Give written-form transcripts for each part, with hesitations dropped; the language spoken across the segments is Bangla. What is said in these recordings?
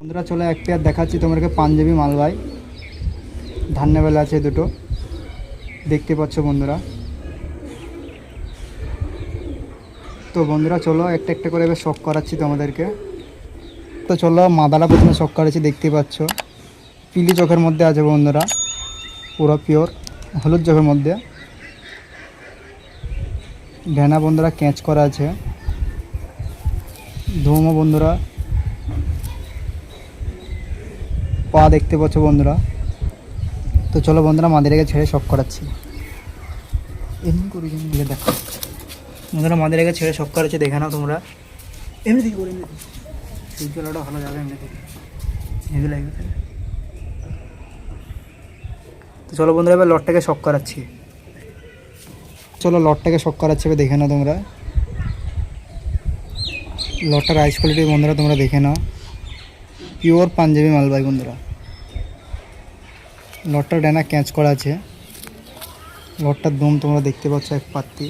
বন্ধুরা চলো এক পেয়ার দেখাচ্ছি তোমাদেরকে পাঞ্জাবি মালবাই ধান্যবেলা আছে দুটো দেখতে পাচ্ছ বন্ধুরা। তো বন্ধুরা চলো একটা একটা করে এবার শখ করাচ্ছি তোমাদেরকে। তো চলো মাদালা প্রথমে শখ করাচ্ছি, দেখতে পাচ্ছ পিলি চোখের মধ্যে আছে বন্ধুরা, পুরো পিওর হলুদ চোখের মধ্যে। ভেনা বন্ধুরা ক্যাচ করা আছে, ধুমো বন্ধুরা পা দেখতে পাচ্ছ বন্ধুরা। তো চলো বন্ধুরা মাদিরাকে ছেড়ে শখ করাচ্ছি, এমনি করে দেখো বন্ধুরা মাদিরাকে ছেড়ে শখ করাচ্ছি, দেখে নাও তোমরা। এমনি দিকে করে এমনি সেই জলটা ভালো যাবে এমনি থেকে হেভি লাগবে। তো চলো বন্ধুরা এবার লটটাকে শখ করাচ্ছি, চলো লটটাকে শখ করাচ্ছি এবার দেখে নাও তোমরা। লটটার আইস কোয়ালিটি বন্ধুরা তোমরা দেখে নাও, পিওর পাঞ্জাবি মালবাই বন্ধুরা। লটটার ডানা ক্যাচ করা আছে, লটটার দম তোমরা দেখতে পাচ্ছ এক পাত্তি।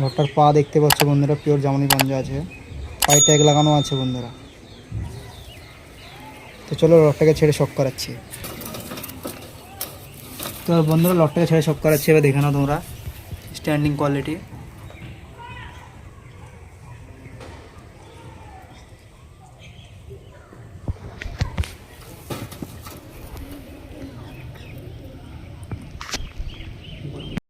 লটটার পা দেখতে পাচ্ছ বন্ধুরা, পিওর জামানি পাঞ্জা আছে, পায়ে ট্যাগ লাগানো আছে বন্ধুরা। তো চলো লটটাকে ছেড়ে শখ করাচ্ছি। তো বন্ধুরা লটটাকে ছেড়ে শখ করাচ্ছি, এবার দেখে নাও তোমরা স্ট্যান্ডিং কোয়ালিটি।